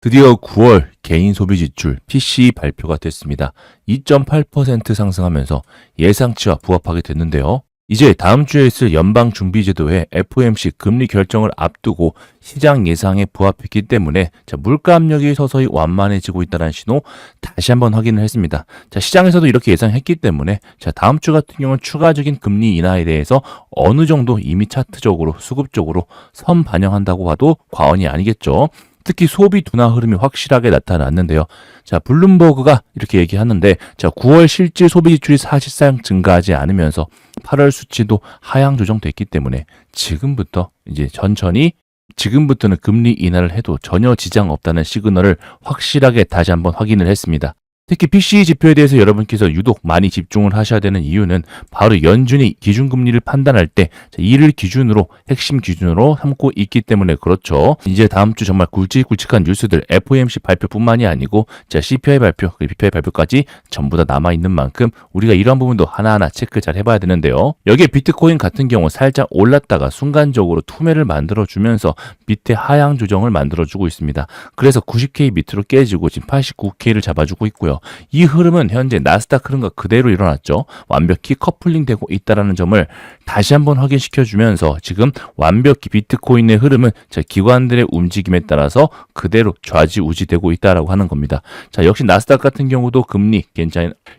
드디어 9월 개인 소비 지출 PCE 발표가 됐습니다. 2.8% 상승하면서 예상치와 부합하게 됐는데요. 이제 다음 주에 있을 연방준비제도의 FOMC 금리 결정을 앞두고 시장 예상에 부합했기 때문에 물가 압력이 서서히 완만해지고 있다는 신호 다시 한번 확인을 했습니다. 시장에서도 이렇게 예상했기 때문에 다음 주 같은 경우는 추가적인 금리 인하에 대해서 어느 정도 이미 차트적으로 수급적으로 선 반영한다고 봐도 과언이 아니겠죠. 특히 소비 둔화 흐름이 확실하게 나타났는데요. 블룸버그가 이렇게 얘기하는데 9월 실질 소비 지출이 사실상 증가하지 않으면서 8월 수치도 하향 조정됐기 때문에 지금부터는 금리 인하를 해도 전혀 지장 없다는 시그널을 확실하게 다시 한번 확인을 했습니다. 특히 PCE 지표에 대해서 여러분께서 유독 많이 집중을 하셔야 되는 이유는 바로 연준이 기준금리를 판단할 때 이를 기준으로 핵심 기준으로 삼고 있기 때문에 그렇죠. 이제 다음 주 정말 굵직굵직한 뉴스들 FOMC 발표뿐만이 아니고 CPI 발표, 그리고 PPI 발표까지 전부 다 남아있는 만큼 우리가 이런 부분도 하나하나 체크 잘 해봐야 되는데요. 여기에 비트코인 같은 경우 살짝 올랐다가 순간적으로 투매를 만들어주면서 밑에 하향 조정을 만들어주고 있습니다. 그래서 90K 밑으로 깨지고 지금 89K를 잡아주고 있고요. 이 흐름은 현재 나스닥 흐름과 그대로 일어났죠. 완벽히 커플링되고 있다는 점을 다시 한번 확인시켜주면서 지금 완벽히 비트코인의 흐름은 기관들의 움직임에 따라서 그대로 좌지우지되고 있다라고 하는 겁니다. 역시 나스닥 같은 경우도 금리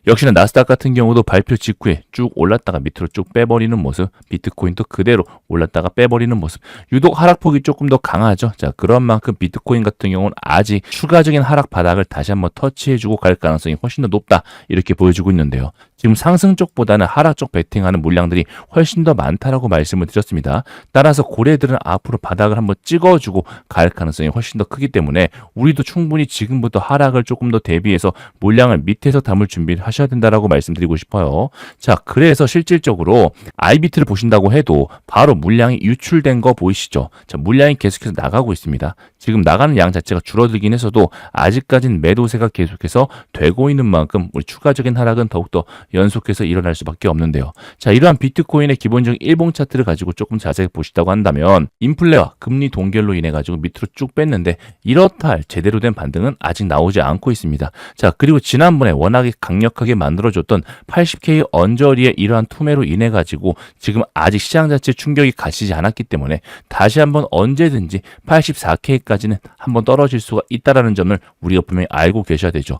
역시나 나스닥 같은 경우도 발표 직후에 쭉 올랐다가 밑으로 쭉 빼버리는 모습, 비트코인도 그대로 올랐다가 빼버리는 모습. 유독 하락폭이 조금 더 강하죠. 그런 만큼 비트코인 같은 경우는 아직 추가적인 하락 바닥을 다시 한번 터치해주고 갈 가능성이 훨씬 더 높다, 이렇게 보여주고 있는데요. 지금 상승 쪽보다는 하락 쪽 베팅하는 물량들이 훨씬 더 많다라고 말씀을 드렸습니다. 따라서 고래들은 앞으로 바닥을 한번 찍어주고 갈 가능성이 훨씬 더 크기 때문에 우리도 충분히 지금부터 하락을 조금 더 대비해서 물량을 밑에서 담을 준비를 하셔야 된다라고 말씀드리고 싶어요. 그래서 실질적으로 IBT를 보신다고 해도 바로 물량이 유출된 거 보이시죠? 물량이 계속해서 나가고 있습니다. 지금 나가는 양 자체가 줄어들긴 해서도 아직까지는 매도세가 계속해서 되고 있는 만큼 우리 추가적인 하락은 더욱더 연속해서 일어날 수밖에 없는데요. 이러한 비트코인의 기본적인 일봉 차트를 가지고 조금 자세히 보시다고 한다면 인플레와 금리 동결로 인해 가지고 밑으로 쭉 뺐는데 이렇다 할 제대로 된 반등은 아직 나오지 않고 있습니다. 그리고 지난번에 워낙에 강력하게 만들어줬던 80K 언저리의 이러한 투매로 인해 가지고 지금 아직 시장 자체 충격이 가시지 않았기 때문에 다시 한번 언제든지 84K까지는 한번 떨어질 수가 있다라는 점을 우리가 분명히 알고 계셔야 되죠.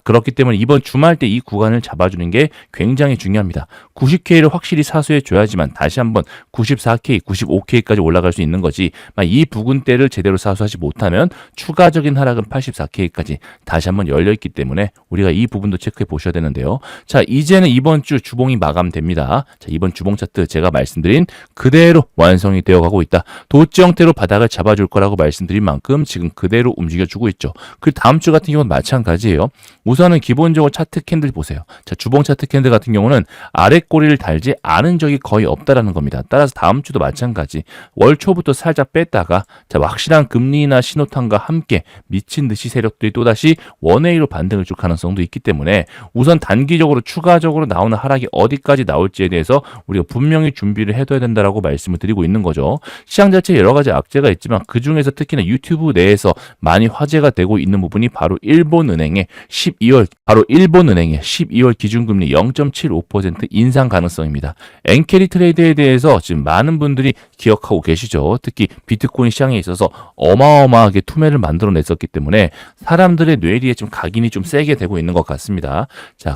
그렇기 때문에 이번 주말 때 이 구간을 잡아주는 게 굉장히 중요합니다. 90K를 확실히 사수해 줘야지만 다시 한번 94K, 95K까지 올라갈 수 있는 거지, 이 부근대를 제대로 사수하지 못하면 추가적인 하락은 84K까지 다시 한번 열려있기 때문에 우리가 이 부분도 체크해 보셔야 되는데요. 이제는 이번 주 주봉이 마감됩니다. 이번 주봉 차트 제가 말씀드린 그대로 완성이 되어 가고 있다. 도치 형태로 바닥을 잡아줄 거라고 말씀드린 만큼 지금 그대로 움직여주고 있죠. 그 다음 주 같은 경우는 마찬가지예요. 우선은 기본적으로 차트 캔들 보세요. 주봉 차트 캔들 같은 경우는 아래 꼬리를 달지 않은 적이 거의 없다라는 겁니다. 따라서 다음 주도 마찬가지. 월 초부터 살짝 뺐다가 확실한 금리나 신호탄과 함께 미친 듯이 세력들이 또다시 원웨이로 반등을 줄 가능성도 있기 때문에 우선 단기적으로 추가적으로 나오는 하락이 어디까지 나올지에 대해서 우리가 분명히 준비를 해둬야 된다라고 말씀을 드리고 있는 거죠. 시장 자체에 여러 가지 악재가 있지만 그 중에서 특히나 유튜브 내에서 많이 화제가 되고 있는 부분이 바로 일본은행의 12월 기준금리 0.75% 인상 가능성입니다. 엔캐리 트레이드에 대해서 지금 많은 분들이 기억하고 계시죠. 특히 비트코인 시장에 있어서 어마어마하게 투매를 만들어냈었기 때문에 사람들의 뇌리에 좀 각인이 좀 세게 되고 있는 것 같습니다.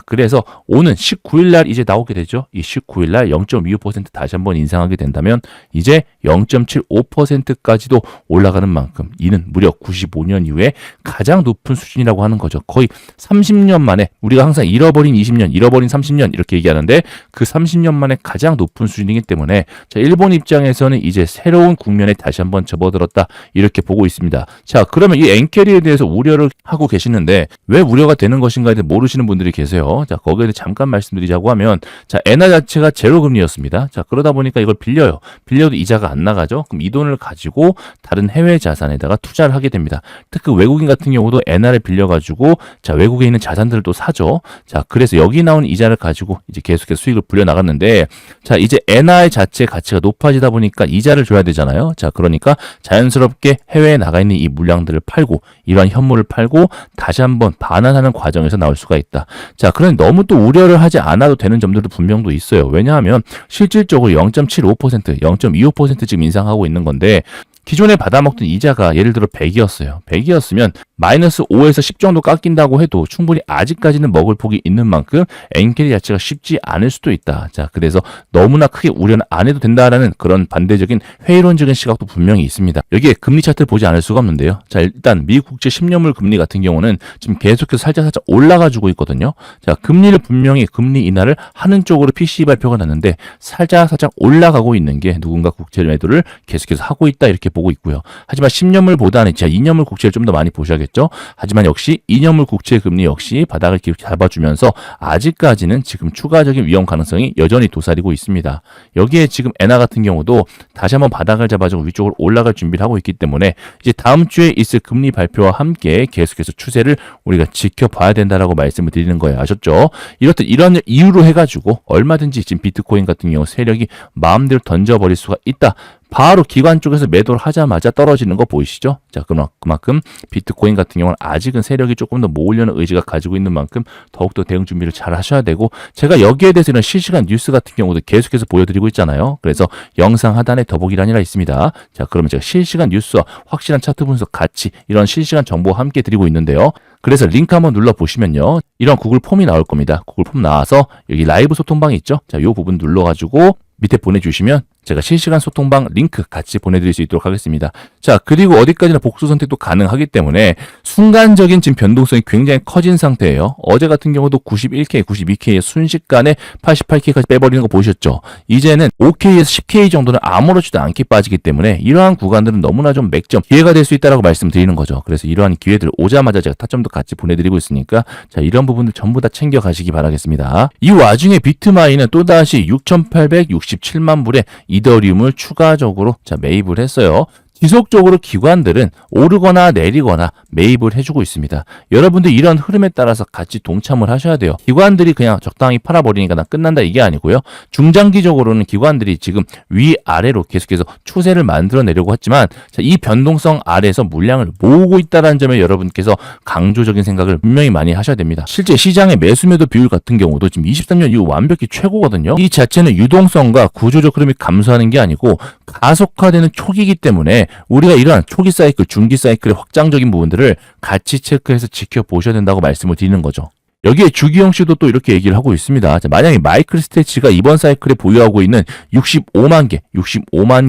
그래서 오는 19일 날 이제 나오게 되죠. 이 19일 날 0.25% 다시 한번 인상하게 된다면 이제 0.75%까지도 올라가는 만큼 이는 무려 95년 이후에 가장 높은 수준이라고 하는 거죠. 거의 30년 만에, 우리가 항상 잃어버린 20년, 잃어버린 30년 이렇게 얘기하는데 그 30년 만에 가장 높은 수준이기 때문에 일본 입장에서는 이제 새로운 국면에 다시 한번 접어들었다, 이렇게 보고 있습니다. 그러면 이 엔캐리에 대해서 우려를 하고 계시는데 왜 우려가 되는 것인가에 대해 모르시는 분들이 계세요. 거기에 대해 잠깐 말씀드리자고 하면 엔화 자체가 제로 금리였습니다. 그러다 보니까 이걸 빌려도 이자가 안 나가죠. 그럼 이 돈을 가지고 다른 해외 자산에다가 투자를 하게 됩니다. 특히 외국인 같은 경우도 엔화를 빌려가지고 외국에 있는 자산들을 또 사죠. 그래서 여기 나온 이 이자를 가지고 이제 계속해서 수익을 불려나갔는데, 자, 이제 엔화의 자체 가치가 높아지다 보니까 이자를 줘야 되잖아요. 자, 그러니까 자연스럽게 해외에 나가 있는 이 물량들을 팔고, 이러한 현물을 팔고 다시 한번 반환하는 과정에서 나올 수가 있다. 자, 그런데 너무 또 우려를 하지 않아도 되는 점들도 분명도 있어요. 왜냐하면 실질적으로 0.75%, 0.25% 지금 인상하고 있는 건데, 기존에 받아먹던 이자가 예를 들어 100이었어요. 100이었으면 마이너스 5에서 10 정도 깎인다고 해도 충분히 아직까지는 먹을 폭이 있는 만큼 엔캐리 자체가 쉽지 않을 수도 있다. 자, 그래서 너무나 크게 우려는 안 해도 된다라는 그런 반대적인 회의론적인 시각도 분명히 있습니다. 여기에 금리 차트를 보지 않을 수가 없는데요. 자, 일단 미국 국채 10년물 금리 같은 경우는 지금 계속해서 살짝 올라가지고 있거든요. 자, 금리를 분명히 금리 인하를 하는 쪽으로 PCE 발표가 났는데 살짝 올라가고 있는 게 누군가 국채 매도를 계속해서 하고 있다, 이렇게 보고 있고요. 하지만 10년물보다는 2년물 국채를 좀 더 많이 보셔야겠죠. 하지만 역시 2년물 국채 금리 역시 바닥을 잡아주면서 아직까지는 지금 추가적인 위험 가능성이 여전히 도사리고 있습니다. 여기에 지금 엔화 같은 경우도 다시 한번 바닥을 잡아주고 위쪽으로 올라갈 준비를 하고 있기 때문에 이제 다음 주에 있을 금리 발표와 함께 계속해서 추세를 우리가 지켜봐야 된다라고 말씀을 드리는 거예요. 아셨죠? 이렇듯 이런 이유로 해가지고 얼마든지 지금 비트코인 같은 경우 세력이 마음대로 던져버릴 수가 있다. 바로 기관 쪽에서 매도를 하자마자 떨어지는 거 보이시죠? 자, 그만큼 비트코인 같은 경우는 아직은 세력이 조금 더 모으려는 의지가 가지고 있는 만큼 더욱더 대응 준비를 잘 하셔야 되고, 제가 여기에 대해서 이런 실시간 뉴스 같은 경우도 계속해서 보여드리고 있잖아요. 그래서 영상 하단에 더보기란이라 있습니다. 자, 그러면 제가 실시간 뉴스와 확실한 차트 분석 같이 이런 실시간 정보와 함께 드리고 있는데요. 그래서 링크 한번 눌러보시면요, 이런 구글 폼이 나올 겁니다. 구글 폼 나와서 여기 라이브 소통방이 있죠? 자, 이 부분 눌러가지고 밑에 보내주시면 제가 실시간 소통방 링크 같이 보내드릴 수 있도록 하겠습니다. 자, 그리고 어디까지나 복수 선택도 가능하기 때문에 순간적인 지금 변동성이 굉장히 커진 상태예요. 어제 같은 경우도 91K, 92K의 순식간에 88K까지 빼버리는 거 보셨죠? 이제는 5K에서 10K 정도는 아무렇지도 않게 빠지기 때문에 이러한 구간들은 너무나 좀 맥점, 기회가 될 수 있다고 말씀드리는 거죠. 그래서 이러한 기회들 오자마자 제가 타점도 같이 보내드리고 있으니까, 자, 이런 부분들 전부 다 챙겨가시기 바라겠습니다. 이 와중에 비트마인은 또다시 6,867만 불의 이더리움을 추가적으로 매입을 했어요. 지속적으로 기관들은 오르거나 내리거나 매입을 해주고 있습니다. 여러분들 이런 흐름에 따라서 같이 동참을 하셔야 돼요. 기관들이 그냥 적당히 팔아버리니까 나 끝난다 이게 아니고요. 중장기적으로는 기관들이 지금 위아래로 계속해서 추세를 만들어내려고 했지만, 이 변동성 아래에서 물량을 모으고 있다는 점에 여러분께서 강조적인 생각을 분명히 많이 하셔야 됩니다. 실제 시장의 매수매도 비율 같은 경우도 지금 23년 이후 완벽히 최고거든요. 이 자체는 유동성과 구조적 흐름이 감소하는 게 아니고 가속화되는 초기이기 때문에 우리가 이러한 초기 사이클, 중기 사이클의 확장적인 부분들을 같이 체크해서 지켜보셔야 된다고 말씀을 드리는 거죠. 여기에 주기영 씨도 또 이렇게 얘기를 하고 있습니다. 자, 만약에 마이크로스트레치가 이번 사이클에 보유하고 있는 65만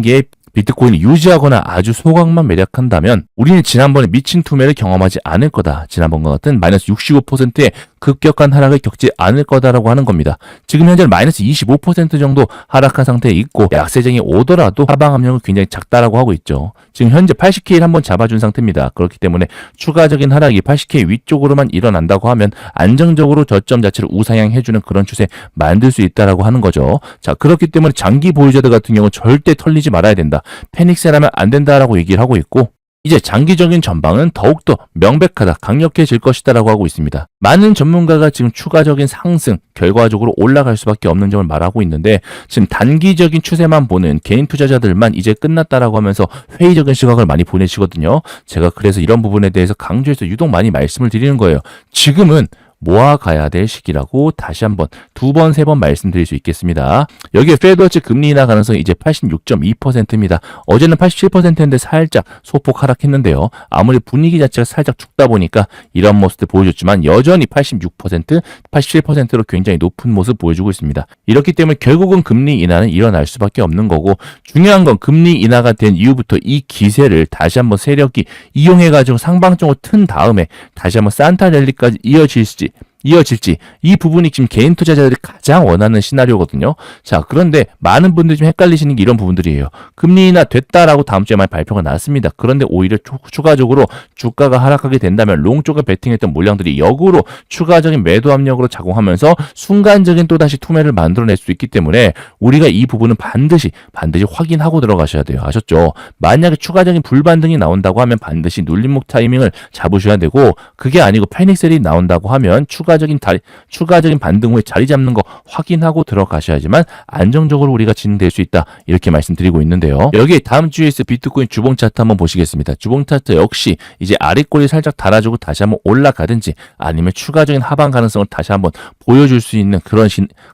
개의 비트코인을 유지하거나 아주 소각만 매력한다면 우리는 지난번에 미친 투매를 경험하지 않을 거다. 지난번과 같은 마이너스 65%의 급격한 하락을 겪지 않을 거다라고 하는 겁니다. 지금 현재 마이너스 25% 정도 하락한 상태에 있고 약세장이 오더라도 하방 압력은 굉장히 작다라고 하고 있죠. 지금 현재 80K를 한번 잡아준 상태입니다. 그렇기 때문에 추가적인 하락이 80K 위쪽으로만 일어난다고 하면 안정적으로 저점 자체를 우상향해주는 그런 추세 만들 수 있다라고 하는 거죠. 자, 그렇기 때문에 장기 보유자들 같은 경우는 절대 털리지 말아야 된다. 패닉셀하면 안 된다라고 얘기를 하고 있고, 이제 장기적인 전방은 더욱더 명백하다, 강력해질 것이다라고 하고 있습니다. 많은 전문가가 지금 추가적인 상승, 결과적으로 올라갈 수밖에 없는 점을 말하고 있는데, 지금 단기적인 추세만 보는 개인 투자자들만 이제 끝났다라고 하면서 회의적인 시각을 많이 보내시거든요. 제가 그래서 이런 부분에 대해서 강조해서 유독 많이 말씀을 드리는 거예요. 지금은 모아가야 될 시기라고 다시 한번 2번, 3번 말씀드릴 수 있겠습니다. 여기에 페드워치 금리 인하 가능성이 이제 86.2%입니다. 어제는 87%인데 살짝 소폭 하락했는데요. 아무리 분위기 자체가 살짝 죽다 보니까 이런 모습을 보여줬지만 여전히 86%, 87%로 굉장히 높은 모습 보여주고 있습니다. 이렇기 때문에 결국은 금리 인하는 일어날 수밖에 없는 거고, 중요한 건 금리 인하가 된 이후부터 이 기세를 다시 한번 세력이 이용해가지고 상방적으로 튼 다음에 다시 한번 산타 랠리까지 이어질지 이 부분이 지금 개인 투자자들이 가장 원하는 시나리오거든요. 자, 그런데 많은 분들이 좀 헷갈리시는 게 이런 부분들이에요. 금리 인하 됐다라고 다음 주에 많이 발표가 났습니다. 그런데 오히려 추가적으로 주가가 하락하게 된다면 롱 쪽에 베팅했던 물량들이 역으로 추가적인 매도 압력으로 작용하면서 순간적인 또다시 투매를 만들어낼 수 있기 때문에 우리가 이 부분은 반드시 확인하고 들어가셔야 돼요. 아셨죠? 만약에 추가적인 불반등이 나온다고 하면 반드시 눌림목 타이밍을 잡으셔야 되고, 그게 아니고 패닉셀이 나온다고 하면 추가 추가적인 반등 후에 자리 잡는 거 확인하고 들어가셔야지만 안정적으로 우리가 진행될 수 있다. 이렇게 말씀드리고 있는데요. 여기 다음 주에 있을 비트코인 주봉 차트 한번 보시겠습니다. 주봉 차트 역시 이제 아랫꼬리 살짝 달아주고 다시 한번 올라가든지 아니면 추가적인 하방 가능성을 다시 한번 보여줄 수 있는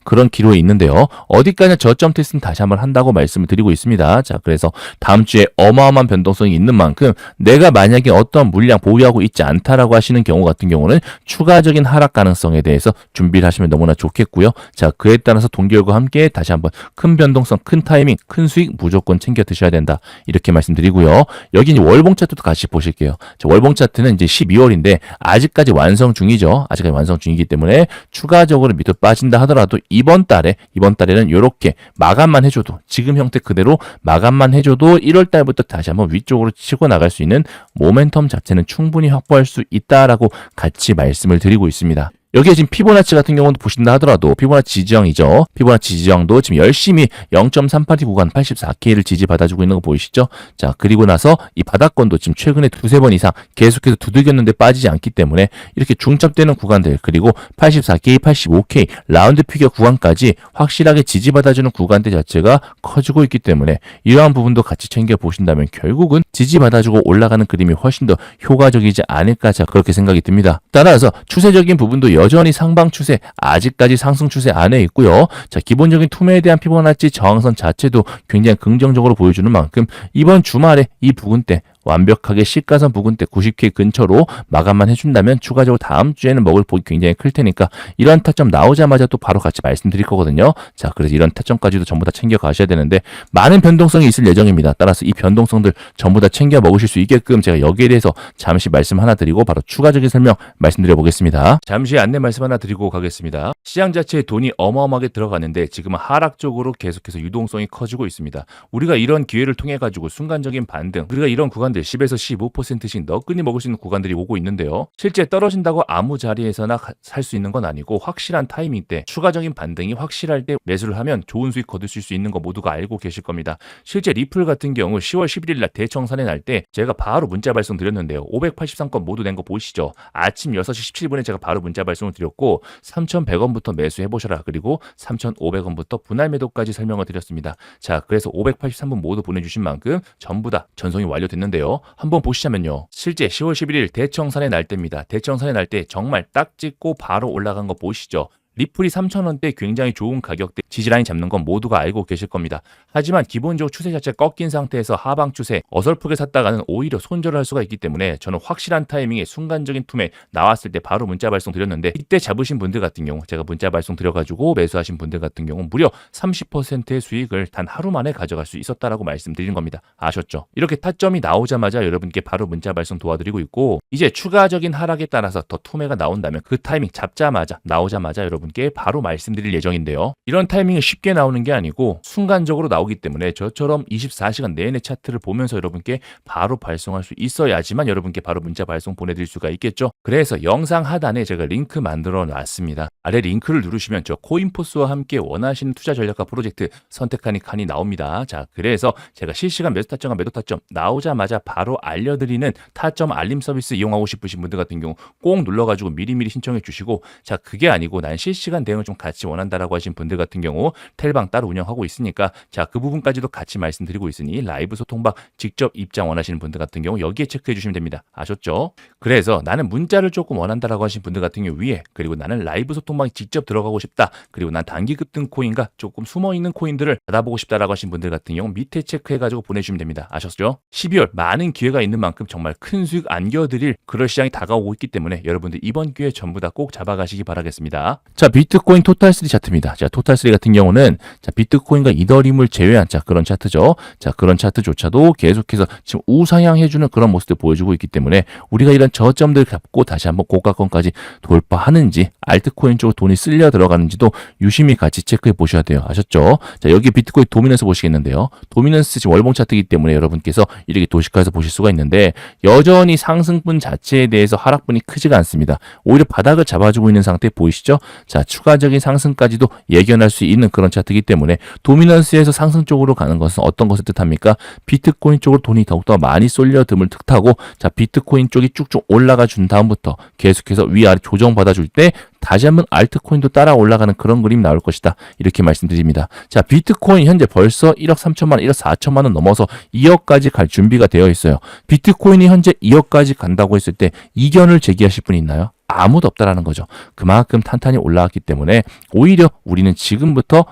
그런 기로에 있는데요. 어디까지나 저점 테스트는 다시 한번 한다고 말씀을 드리고 있습니다. 자, 그래서 다음 주에 어마어마한 변동성이 있는 만큼 내가 만약에 어떤 물량 보유하고 있지 않다라고 하시는 경우 같은 경우는 추가적인 하락 가능성에 대해서 준비를 하시면 너무나 좋겠고요. 자, 그에 따라서 동기열과 함께 다시 한번 큰 변동성, 큰 타이밍, 큰 수익 무조건 챙겨 드셔야 된다. 이렇게 말씀드리고요. 여기 이제 월봉 차트도 같이 보실게요. 자, 월봉 차트는 이제 12월인데 아직까지 완성 중이죠. 아직까지 완성 중이기 때문에 추가적으로 밑으로 빠진다 하더라도 이번 달에는 이렇게 마감만 해줘도 지금 형태 그대로 마감만 해줘도 1월 달부터 다시 한번 위쪽으로 치고 나갈 수 있는 모멘텀 자체는 충분히 확보할 수 있다라고 같이 말씀을 드리고 있습니다. 여기에 지금 피보나치 같은 경우도 보신다 하더라도 피보나치 지지형이죠. 피보나치 지지형도 지금 열심히 0.382 구간 84K를 지지받아주고 있는 거 보이시죠? 자, 그리고 나서 이 바닥권도 지금 최근에 두세 번 이상 계속해서 두들겼는데 빠지지 않기 때문에 이렇게 중첩되는 구간들 그리고 84K, 85K 라운드 피겨 구간까지 확실하게 지지받아주는 구간대 자체가 커지고 있기 때문에 이러한 부분도 같이 챙겨 보신다면 결국은 지지받아주고 올라가는 그림이 훨씬 더 효과적이지 않을까 자 그렇게 생각이 듭니다. 따라서 추세적인 부분도 여전히 상방 추세, 아직까지 상승 추세 안에 있고요. 자, 기본적인 투매에 대한 피보나치 저항선 자체도 굉장히 긍정적으로 보여주는 만큼 이번 주말에 이 부근대 완벽하게 시가선 부근대 90K 근처로 마감만 해준다면 추가적으로 다음 주에는 먹을 폭이 굉장히 클 테니까 이런 타점 나오자마자 또 바로 같이 말씀드릴 거거든요. 자, 그래서 이런 타점까지도 전부 다 챙겨 가셔야 되는데 많은 변동성이 있을 예정입니다. 따라서 이 변동성들 전부 다 챙겨 먹으실 수 있게끔 제가 여기에 대해서 잠시 말씀 하나 드리고 바로 추가적인 설명 말씀드려 보겠습니다. 잠시 안내 말씀 하나 드리고 가겠습니다. 시장 자체에 돈이 어마어마하게 들어가는데 지금은 하락 쪽으로 계속해서 유동성이 커지고 있습니다. 우리가 이런 기회를 통해 가지고 순간적인 반등, 우리가 이런 구간들 10에서 15%씩 너끈히 먹을 수 있는 구간들이 오고 있는데요. 실제 떨어진다고 아무 자리에서나 살 수 있는 건 아니고 확실한 타이밍 때 추가적인 반등이 확실할 때 매수를 하면 좋은 수익 거두실 수 있는 거 모두가 알고 계실 겁니다. 실제 리플 같은 경우 10월 11일 날 대청산에 날 때 제가 바로 문자 발송 드렸는데요. 583건 모두 낸 거 보이시죠? 아침 6시 17분에 제가 바로 문자 발송을 드렸고 3,100원부터 매수해보셔라. 그리고 3,500원부터 분할 매도까지 설명을 드렸습니다. 자, 그래서 583분 모두 보내주신 만큼 전부 다 전송이 완료됐는데요. 한번 보시자면요. 실제 10월 11일 대청산의 날때입니다. 대청산의 날 때 정말 딱 찍고 바로 올라간 거 보시죠. 리플이 3,000원대 굉장히 좋은 가격대 지지라인 잡는 건 모두가 알고 계실 겁니다. 하지만 기본적으로 추세 자체 꺾인 상태에서 하방 추세 어설프게 샀다가는 오히려 손절을 할 수가 있기 때문에 저는 확실한 타이밍에 순간적인 투매 나왔을 때 바로 문자 발송 드렸는데 이때 잡으신 분들 같은 경우 제가 문자 발송 드려가지고 매수하신 분들 같은 경우 무려 30%의 수익을 단 하루 만에 가져갈 수 있었다라고 말씀드린 겁니다. 아셨죠? 이렇게 타점이 나오자마자 여러분께 바로 문자 발송 도와드리고 있고 이제 추가적인 하락에 따라서 더 투매가 나온다면 그 타이밍 잡자마자 나오자마자 여러분께 바로 말씀드릴 예정인데요. 이런 타이밍이 쉽게 나오는 게 아니고 순간적으로 나오기 때문에 저처럼 24시간 내내 차트를 보면서 여러분께 바로 발송할 수 있어야지만 여러분께 바로 문자 발송 보내드릴 수가 있겠죠. 그래서 영상 하단에 제가 링크 만들어 놨습니다. 아래 링크를 누르시면 저 코인포스와 함께 원하시는 투자 전략가 프로젝트 선택하니 칸이 나옵니다. 자, 그래서 제가 실시간 매수 타점과 매도 타점 나오자마자 바로 알려드리는 타점 알림 서비스 이용하고 싶으신 분들 같은 경우 꼭 눌러가지고 미리미리 신청해 주시고 자, 그게 아니고 난 실시간 대응을 좀 같이 원한다라고 하신 분들 같은 경우 텔방 따로 운영하고 있으니까 자, 그 부분까지도 같이 말씀드리고 있으니 라이브 소통방 직접 입장 원하시는 분들 같은 경우 여기에 체크해 주시면 됩니다. 아셨죠? 그래서 나는 문자를 조금 원한다라고 하신 분들 같은 경우 위에 그리고 나는 라이브 소통방에 직접 들어가고 싶다. 그리고 난 단기 급등 코인과 조금 숨어있는 코인들을 받아보고 싶다라고 하신 분들 같은 경우 밑에 체크해가지고 보내주시면 됩니다. 아셨죠? 12월 많은 기회가 있는 만큼 정말 큰 수익 안겨드릴 그럴 시장이 다가오고 있기 때문에 여러분들 이번 기회 전부 다 꼭 잡아가시기 바라겠습니다. 자, 비트코인 토탈3 차트입니다. 자, 토탈3 같은 경우는 자, 비트코인과 이더리움을 제외한 자, 그런 차트죠. 자, 그런 차트조차도 계속해서 지금 우상향해주는 그런 모습을 보여주고 있기 때문에 우리가 이런 저점들 잡고 다시 한번 고가권까지 돌파하는지 알트코인 쪽으로 돈이 쓸려 들어가는지도 유심히 같이 체크해 보셔야 돼요. 아셨죠? 자, 여기 비트코인 도미넌스 보시겠는데요. 도미넌스 지금 월봉 차트이기 때문에 여러분께서 이렇게 도시가에서 보실 수가 있는데 여전히 상승분 자체에 대해서 하락분이 크지가 않습니다. 오히려 바닥을 잡아주고 있는 상태 보이시죠? 자, 추가적인 상승까지도 예견할 수 있는 그런 차트이기 때문에 도미넌스에서 상승 쪽으로 가는 것은 어떤 것을 뜻합니까? 비트코인 쪽으로 돈이 더욱더 많이 쏠려듦을 뜻하고, 자, 비트코인 쪽이 쭉쭉 올라가 준 다음부터 계속해서 위아래 조정받아 줄 때 다시 한번 알트코인도 따라 올라가는 그런 그림이 나올 것이다. 이렇게 말씀드립니다. 자, 비트코인 현재 벌써 1억 3천만 원, 1억 4천만 원 넘어서 2억까지 갈 준비가 되어 있어요. 비트코인이 현재 2억까지 간다고 했을 때 이견을 제기하실 분이 있나요? 아무도 없다라는 거죠. 그만큼 탄탄히 올라왔기 때문에 오히려 우리는 지금부터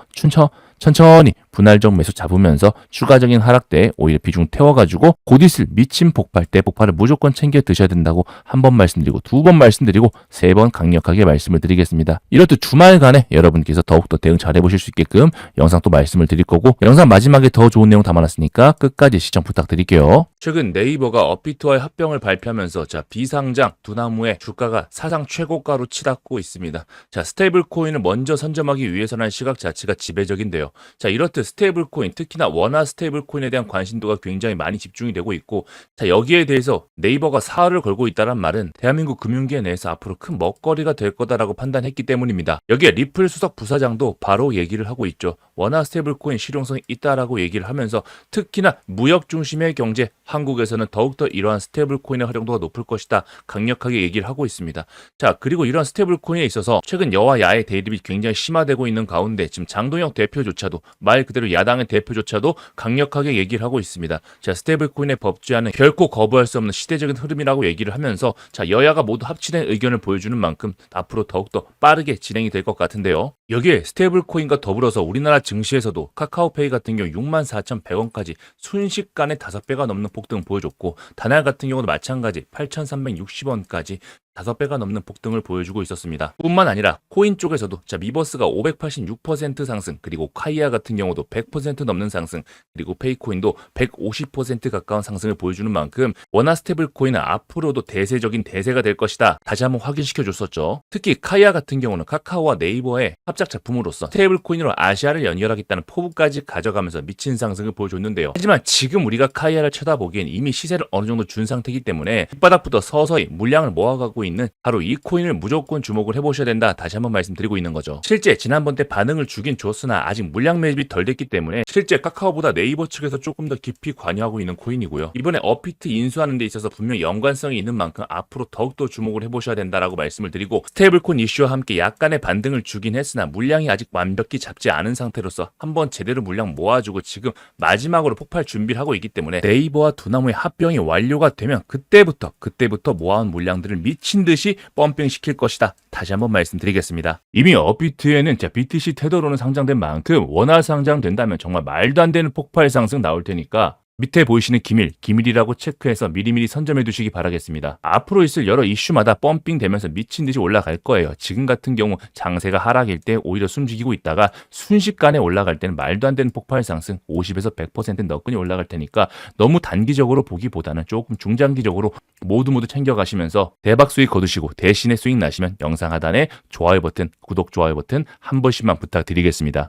천천히 분할적 매수 잡으면서 추가적인 하락대에 오히려 비중 태워가지고 곧 있을 미친 폭발 때 폭발을 무조건 챙겨 드셔야 된다고 한 번 말씀드리고, 두 번 말씀드리고, 세 번 강력하게 말씀을 드리겠습니다. 이렇듯 주말간에 여러분께서 더욱더 대응 잘 해보실 수 있게끔 영상 또 말씀을 드릴 거고, 영상 마지막에 더 좋은 내용 담아놨으니까 끝까지 시청 부탁드릴게요. 최근 네이버가 업비트와의 합병을 발표하면서 자, 비상장 두나무의 주가가 사상 최고가로 치닫고 있습니다. 자, 스테이블 코인을 먼저 선점하기 위해서라는 시각 자체가 지배적인데요. 자, 이렇듯 스테이블 코인, 특히나 원화 스테이블 코인에 대한 관심도가 굉장히 많이 집중이 되고 있고, 자, 여기에 대해서 네이버가 사활을 걸고 있다는 말은 대한민국 금융계 내에서 앞으로 큰 먹거리가 될 거다라고 판단했기 때문입니다. 여기에 리플 수석 부사장도 바로 얘기를 하고 있죠. 원화 스테이블 코인 실용성이 있다라고 얘기를 하면서 특히나 무역 중심의 경제, 한국에서는 더욱더 이러한 스테이블 코인의 활용도가 높을 것이다, 강력하게 얘기를 하고 있습니다. 자, 그리고 이러한 스테이블 코인에 있어서 최근 여와 야의 대립이 굉장히 심화되고 있는 가운데 지금 장동혁 대표조차도, 말 그대로 야당의 대표조차도 강력하게 얘기를 하고 있습니다. 자, 스테이블 코인의 법제화는 결코 거부할 수 없는 시대적인 흐름이라고 얘기를 하면서, 자, 여야가 모두 합치된 의견을 보여주는 만큼 앞으로 더욱더 빠르게 진행이 될 것 같은데요. 여기에 스테이블 코인과 더불어서 우리나라 증시에서도 카카오페이 같은 경우 64,100원까지 순식간에 5배가 넘는 폭등을 보여줬고, 다날 같은 경우도 마찬가지 8,360원까지 5배가 넘는 폭등을 보여주고 있었습니다. 뿐만 아니라 코인 쪽에서도 자, 미버스가 586% 상승, 그리고 카이아 같은 경우도 100% 넘는 상승, 그리고 페이코인도 150% 가까운 상승을 보여주는 만큼 원화 스테이블 코인은 앞으로도 대세적인 대세가 될 것이다, 다시 한번 확인시켜 줬었죠. 특히 카이아 같은 경우는 카카오와 네이버의 합작 작품으로서 스테이블 코인으로 아시아를 연결하겠다는 포부까지 가져가면서 미친 상승을 보여줬는데요. 하지만 지금 우리가 카이아를 쳐다보기엔 이미 시세를 어느 정도 준 상태이기 때문에 밑바닥부터 서서히 물량을 모아가고 있는 바로 이 코인을 무조건 주목을 해보셔야 된다, 다시 한번 말씀드리고 있는 거죠. 실제 지난번 때 반응을 주긴 줬으나 아직 물량 매집이 덜 됐기 때문에 실제 카카오보다 네이버 측에서 조금 더 깊이 관여하고 있는 코인이고요. 이번에 업비트 인수하는 데 있어서 분명 연관성이 있는 만큼 앞으로 더욱더 주목을 해보셔야 된다라고 말씀을 드리고, 스테이블코인 이슈와 함께 약간의 반등을 주긴 했으나 물량이 아직 완벽히 잡지 않은 상태로서 한번 제대로 물량 모아주고 지금 마지막으로 폭발 준비를 하고 있기 때문에 네이버와 두나무의 합병이 완료가 되면 그때부터 모아온 물량들을 미친 듯이 펌핑시킬 것이다, 다시 한번 말씀드리겠습니다. 이미 업비트에는 BTC 테더로는 상장된 만큼 원화 상장된다면 정말 말도 안 되는 폭발 상승 나올 테니까 밑에 보이시는 기밀이라고 체크해서 미리미리 선점해 두시기 바라겠습니다. 앞으로 있을 여러 이슈마다 펌핑 되면서 미친 듯이 올라갈 거예요. 지금 같은 경우 장세가 하락일 때 오히려 숨죽이고 있다가 순식간에 올라갈 때는 말도 안 되는 폭발 상승 50에서 100% 너끈히 올라갈 테니까 너무 단기적으로 보기보다는 조금 중장기적으로 모두 챙겨가시면서 대박 수익 거두시고 대신에 수익 나시면 영상 하단에 좋아요 버튼, 구독, 좋아요 버튼 한 번씩만 부탁드리겠습니다.